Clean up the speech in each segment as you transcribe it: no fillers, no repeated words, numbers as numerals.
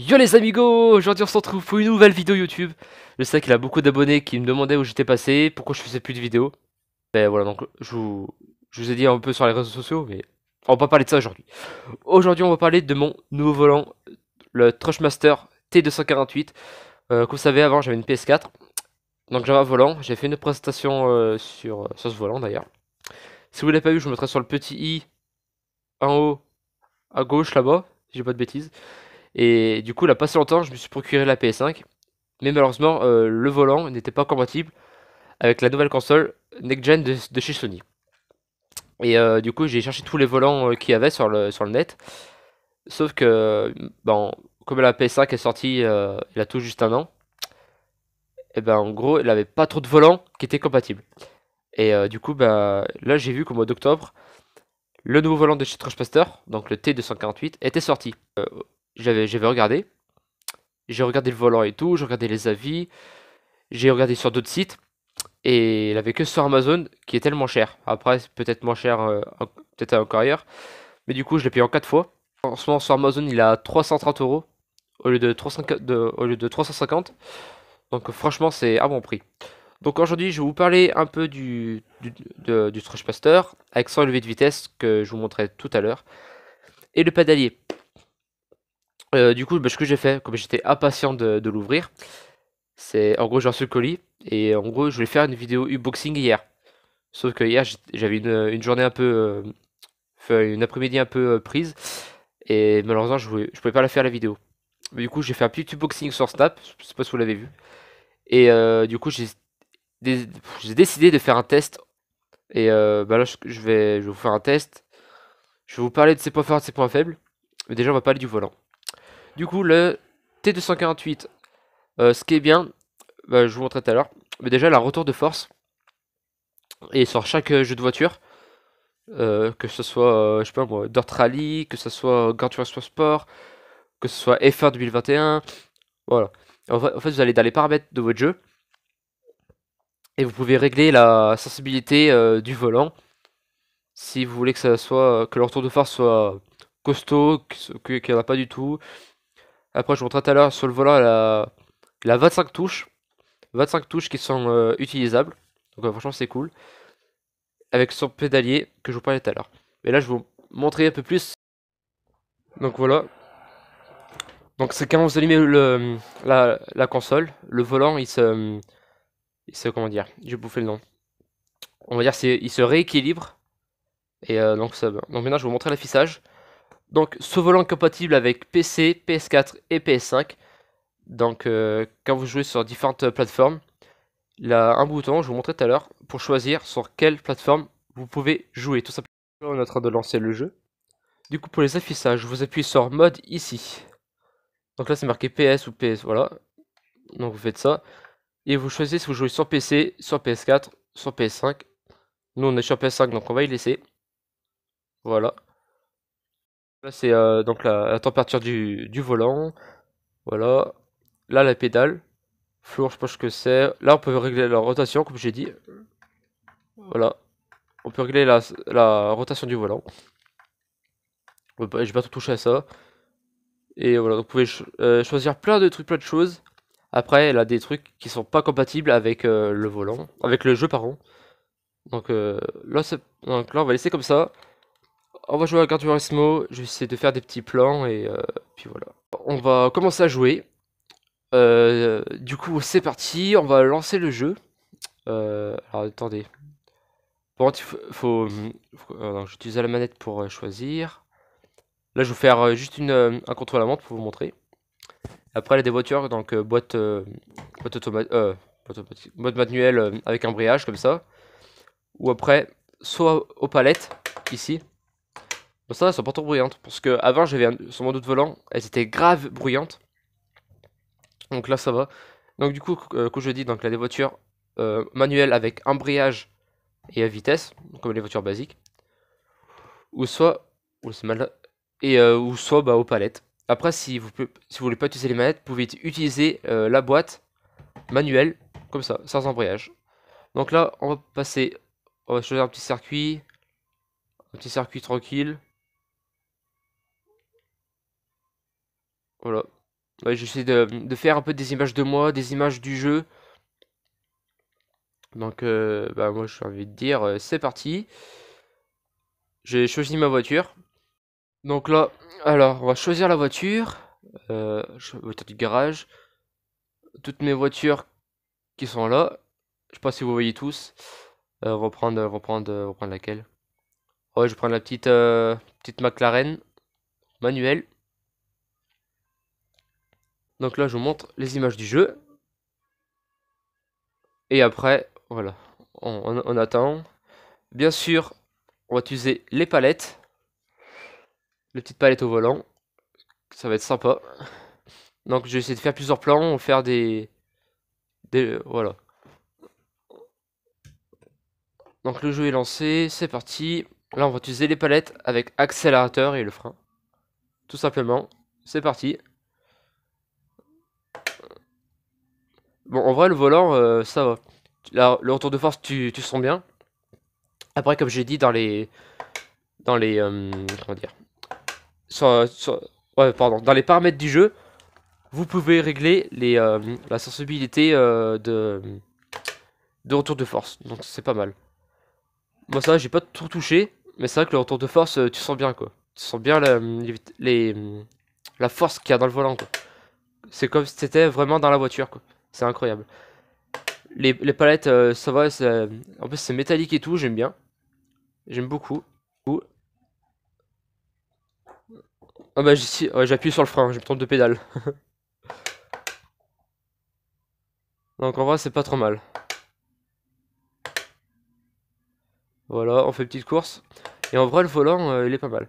Yo les amigos, aujourd'hui on se retrouve pour une nouvelle vidéo YouTube. Je sais qu'il y a beaucoup d'abonnés qui me demandaient où j'étais passé, pourquoi je faisais plus de vidéos. Ben voilà, donc je vous ai dit un peu sur les réseaux sociaux, mais on va pas parler de ça aujourd'hui. Aujourd'hui on va parler de mon nouveau volant, le Trushmaster T248. Comme vous savez, avant j'avais une PS4, donc j'avais un volant, j'ai fait une présentation sur ce volant d'ailleurs. Si vous l'avez pas vu, je vous mettrai sur le petit i en haut à gauche là-bas, si j'ai pas de bêtises. Et du coup, il a pas si longtemps, je me suis procuré la PS5. Mais malheureusement, le volant n'était pas compatible avec la nouvelle console next-gen de chez Sony. Et du coup, j'ai cherché tous les volants qu'il y avait sur le net. Sauf que, bon, comme la PS5 est sortie il a tout juste un an, et ben en gros, il avait pas trop de volants qui étaient compatibles. Et du coup, bah, là, j'ai vu qu'au mois d'octobre, le nouveau volant de chez Trashmaster, donc le T248, était sorti. J'avais regardé, j'ai regardé le volant et tout, j'ai regardé les avis, j'ai regardé sur d'autres sites. Et il avait que sur Amazon qui est tellement cher. Après, c'est peut-être moins cher, peut-être encore ailleurs. Mais du coup, je l'ai payé en 4 fois. En ce moment, sur Amazon, il est à 330 euros au lieu de 350. Donc, franchement, c'est à bon prix. Donc, aujourd'hui, je vais vous parler un peu du Thrustmaster avec son levier de vitesse que je vous montrais tout à l'heure et le pédalier. Du coup, bah, ce que j'ai fait, comme j'étais impatient de l'ouvrir, c'est en gros, j'ai reçu le colis et en gros, je voulais faire une vidéo unboxing hier. Sauf que hier, j'avais une journée un peu, enfin, une après-midi un peu prise, et malheureusement, je pouvais pas la faire la vidéo. Mais du coup, j'ai fait un petit unboxing sur Snap, je sais pas si vous l'avez vu. Et du coup, dé- j'ai décidé de faire un test. Et bah là, je vais vous faire un test. Je vais vous parler de ses points forts et de ses points faibles. Mais déjà, on va parler du volant. Du coup, le T248, ce qui est bien, bah, je vous montrerai tout à l'heure. Mais déjà, la retour de force, et sur chaque jeu de voiture. Que ce soit, je sais pas moi, Dirt Rally, que ce soit Gran Turismo Sport, que ce soit F1 2021, voilà. En fait, vous allez dans les paramètres de votre jeu et vous pouvez régler la sensibilité du volant si vous voulez que ça soit que le retour de force soit costaud, qu'il n'y en a pas du tout. Après, je vous montrerai tout à l'heure sur le volant, il a 25 touches qui sont utilisables. Donc franchement, c'est cool. Avec son pédalier que je vous parlais tout à l'heure. Mais là, je vais vous montrer un peu plus. Donc voilà, donc c'est quand vous allumez la console, le volant il se comment dire, j'ai bouffé le nom. On va dire il se rééquilibre et donc ça va. Donc maintenant je vais vous montrer l'affichage. Donc ce volant est compatible avec PC, PS4 et PS5. Donc quand vous jouez sur différentes plateformes, il a un bouton, je vous montrais tout à l'heure, pour choisir sur quelle plateforme vous pouvez jouer tout simplement. Là, on est en train de lancer le jeu. Du coup pour les affichages, vous appuyez sur mode ici. Donc là c'est marqué PS ou PS, voilà. Donc vous faites ça. Et vous choisissez si vous jouez sur PC, sur PS4, sur PS5. Nous on est sur PS5 donc on va y laisser. Voilà. Là c'est donc la température du volant. Voilà. Là la pédale. Floor je sais pas ce que c'est. Là on peut régler la rotation comme j'ai dit. Voilà. On peut régler la rotation du volant. Je vais pas tout toucher à ça. Et voilà, donc vous pouvez choisir plein de trucs, plein de choses. Après, elle a des trucs qui sont pas compatibles avec le volant, avec le jeu, pardon. Donc là, on va laisser comme ça. On va jouer à Gran Turismo, je vais essayer de faire des petits plans et puis voilà. On va commencer à jouer. Du coup, c'est parti, on va lancer le jeu. Alors attendez. Bon, j'utilise la manette pour choisir. Là, je vais vous faire juste un contre-la-montre pour vous montrer. Après, il y a des voitures, donc mode manuel avec embrayage comme ça. Ou après, soit aux palettes, ici. Bon, ça, elles sont pas trop bruyantes. Parce que avant, sur mon autre volant, elles étaient grave bruyantes. Donc là, ça va. Donc du coup, comme je dis, donc là, des voitures manuelles avec embrayage et à vitesse, comme les voitures basiques. Ou soit, ou c'est mal, et ou soit bah, aux palettes. Après, si vous voulez pas utiliser les manettes, vous pouvez utiliser la boîte manuelle, comme ça, sans embrayage. Donc là, on va choisir un petit circuit tranquille. Voilà. Ouais, j'essaie de faire un peu des images de moi, des images du jeu. Donc, bah, moi, j'ai envie de dire, c'est parti. J'ai choisi ma voiture. Donc là, alors, on va choisir la voiture. Voiture du garage. Toutes mes voitures qui sont là. Je sais pas si vous voyez tous. Reprendre laquelle? Ouais, je vais prendre la petite McLaren manuelle. Donc là, je vous montre les images du jeu. Et après, voilà, on attend. Bien sûr, on va utiliser les palettes. Les petites palettes au volant. Ça va être sympa. Donc je vais essayer de faire plusieurs plans, faire voilà. Donc le jeu est lancé, c'est parti. Là, on va utiliser les palettes avec accélérateur et le frein. Tout simplement. C'est parti. Bon, en vrai, le volant, ça va. Là, le retour de force, tu sens bien. Après, comme j'ai dit comment dire, ouais, pardon, dans les paramètres du jeu, vous pouvez régler la sensibilité de retour de force. Donc c'est pas mal. Moi ça, j'ai pas trop touché, mais c'est vrai que le retour de force, tu sens bien quoi. Tu sens bien la force qu'il y a dans le volant quoi. C'est comme si c'était vraiment dans la voiture quoi. C'est incroyable. Les palettes, ça va, en plus c'est métallique et tout, j'aime bien. J'aime beaucoup. Ah bah ouais, j'appuie sur le frein, je me trompe de pédale. Donc en vrai c'est pas trop mal. Voilà, on fait une petite course. Et en vrai le volant il est pas mal.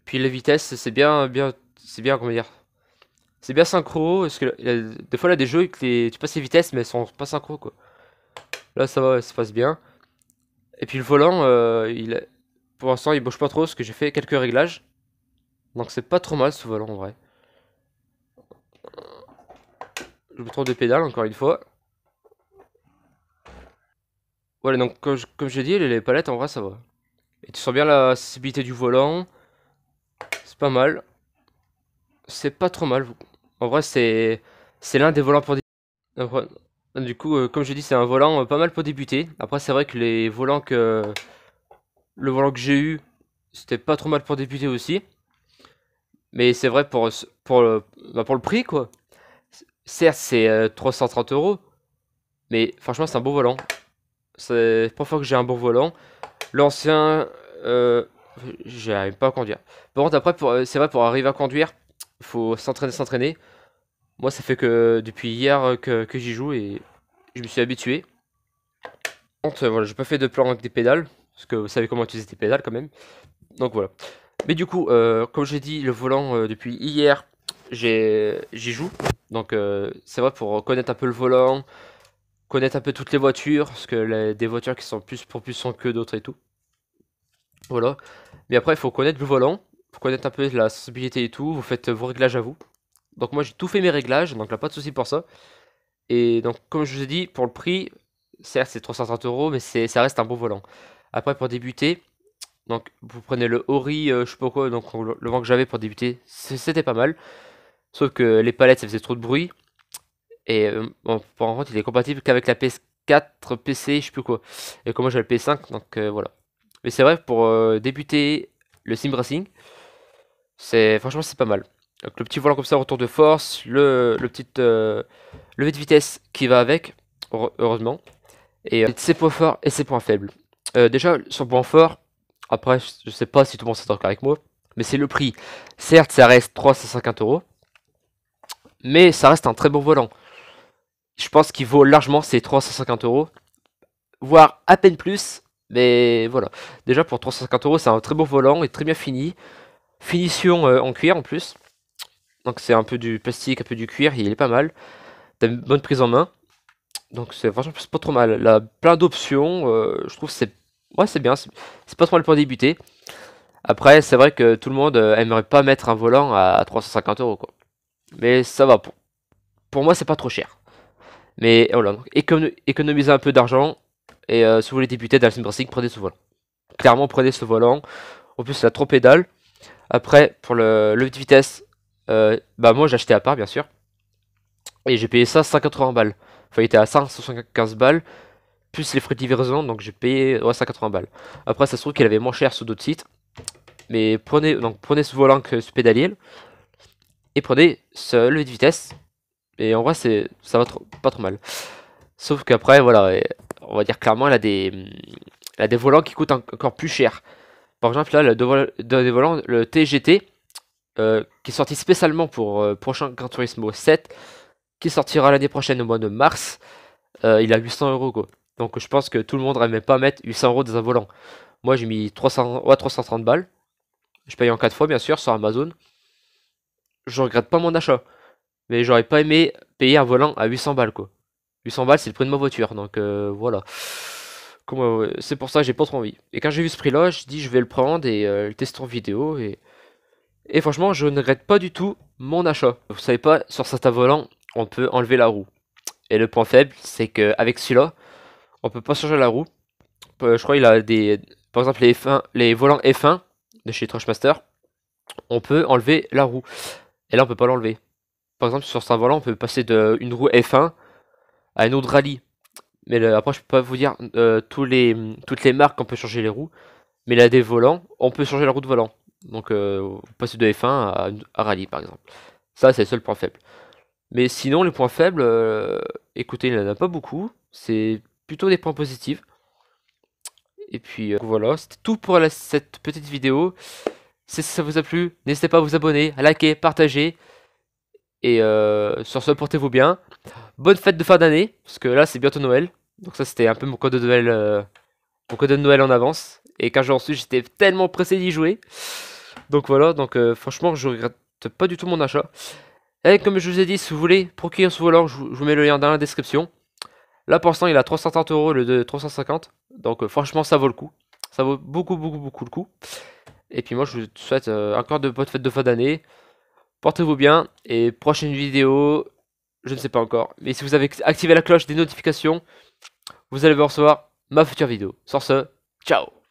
Puis les vitesses c'est bien comment dire. C'est bien synchro, parce que des fois là des jeux que tu passes les vitesses mais elles sont pas synchro quoi. Là ça va, ça se passe bien. Et puis le volant, pour l'instant il bouge pas trop parce que j'ai fait quelques réglages. Donc c'est pas trop mal ce volant en vrai. Je me trompe de pédale encore une fois. Voilà donc comme j'ai dit les palettes en vrai ça va. Et tu sens bien la sensibilité du volant. C'est pas mal. C'est pas trop mal. En vrai c'est l'un des volants pour après, du coup comme j'ai dit c'est un volant pas mal pour débuter. Après c'est vrai que le volant que j'ai eu c'était pas trop mal pour débuter aussi. Mais c'est vrai pour le prix quoi. Certes c'est 330 euros. Mais franchement c'est un beau volant. C'est la première fois que j'ai un bon volant. L'ancien, euh, j'arrive pas à conduire. Par contre, après, c'est vrai, pour arriver à conduire, il faut s'entraîner. Moi, ça fait que depuis hier que j'y joue et je me suis habitué. Donc, voilà, j'ai pas fait de plan avec des pédales, parce que vous savez comment utiliser des pédales quand même. Donc voilà. Mais du coup, comme j'ai dit, le volant, depuis hier, j'y joue. Donc, c'est vrai, pour connaître un peu le volant, connaître un peu toutes les voitures, parce que des voitures qui sont plus propulsants que d'autres et tout. Voilà. Mais après, il faut connaître le volant, faut connaître un peu la sensibilité et tout. Vous faites vos réglages à vous. Donc moi, j'ai tout fait mes réglages, donc là, pas de souci pour ça. Et donc, comme je vous ai dit, pour le prix, certes, c'est 330 euros, mais ça reste un bon volant. Après, pour débuter, donc vous prenez le Ori, je sais pas quoi, donc le vent que j'avais pour débuter, c'était pas mal. Sauf que les palettes, ça faisait trop de bruit. Et bon, par contre, il est compatible qu'avec la PS4, PC, je sais plus quoi. Et comme moi, j'ai le PS5, donc voilà. Mais c'est vrai, pour débuter le sim racing, franchement c'est pas mal. Donc, le petit volant comme ça, retour de force, le petit levé de vitesse qui va avec, heureusement. Et ses points forts et ses points faibles. Déjà, son point fort, après, je sais pas si tout le monde s'est d'accord avec moi, mais c'est le prix. Certes, ça reste 350 euros, mais ça reste un très bon volant. Je pense qu'il vaut largement ces 350 euros, voire à peine plus. Mais voilà. Déjà pour 350 euros, c'est un très beau volant et très bien fini. Finition en cuir en plus. Donc c'est un peu du plastique, un peu du cuir, il est pas mal. T'as une bonne prise en main. Donc c'est franchement c'est pas trop mal. Là, plein d'options. Je trouve que c'est bien. C'est pas trop mal pour débuter. Après, c'est vrai que tout le monde aimerait pas mettre un volant à 350 euros quoi. Mais ça va. Pour moi, c'est pas trop cher. Mais voilà, donc, économisez un peu d'argent. Et si vous voulez débuter dans le sim racing, prenez ce volant. Clairement, prenez ce volant. En plus, il a trop pédale. Après, pour le 8 vitesses, bah moi j'ai acheté à part bien sûr. Et j'ai payé ça 180 balles. Enfin, il était à 575 balles, plus les frais de livraison, donc j'ai payé ouais, 180 balles. Après, ça se trouve qu'il avait moins cher sur d'autres sites. Mais prenez ce volant que ce pédalier et prenez le 8 vitesses. Et en vrai, ça va pas trop mal. Sauf qu'après, voilà, on va dire clairement, elle a des volants qui coûtent encore plus cher. Par exemple, là, des volants, le TGT, qui est sorti spécialement pour prochain Gran Turismo 7, qui sortira l'année prochaine au mois de mars, il a 800 euros quoi. Donc je pense que tout le monde n'aimerait pas mettre 800 euros dans un volant. Moi j'ai mis 300, ouais, 330 balles. Je paye en 4 fois bien sûr sur Amazon. Je regrette pas mon achat. Mais j'aurais pas aimé payer un volant à 800 balles quoi. 800 balles c'est le prix de ma voiture. Donc voilà. C'est pour ça que j'ai pas trop envie. Et quand j'ai vu ce prix là, je dis je vais le prendre et le tester en vidéo. Et franchement je ne regrette pas du tout mon achat. Vous savez pas, sur certains volants on peut enlever la roue. Et le point faible c'est qu'avec celui-là, on peut pas changer la roue. Je crois qu'il a par exemple les volants F1 de chez Trashmaster, on peut enlever la roue. Et là on peut pas l'enlever. Par exemple sur certains volants on peut passer d'une roue F1 à une autre rallye. Mais après je peux pas vous dire toutes les marques on peut changer les roues. Mais là des volants, on peut changer la roue de volant. Donc passer de F1 à rallye par exemple. Ça c'est le seul point faible. Mais sinon les points faibles, écoutez il n'y en a pas beaucoup. C'est plutôt des points positifs. Et puis voilà, c'était tout pour cette petite vidéo. Si ça vous a plu, n'hésitez pas à vous abonner, à liker, partager. Et sur ce, portez-vous bien. Bonne fête de fin d'année, parce que là c'est bientôt Noël. Donc ça c'était un peu mon code de Noël, en avance. Et quand j'ai reçu, j'étais tellement pressé d'y jouer. Donc voilà, donc franchement je regrette pas du tout mon achat. Et comme je vous ai dit, si vous voulez procurer ce volant, je vous mets le lien dans la description. Là pour l'instant il a 330 euros le de 350. Donc franchement ça vaut le coup. Ça vaut beaucoup le coup. Et puis moi je vous souhaite encore de bonnes fêtes de fin d'année. Portez-vous bien et prochaine vidéo, je ne sais pas encore. Mais si vous avez activé la cloche des notifications, vous allez recevoir ma future vidéo. Sur ce, ciao!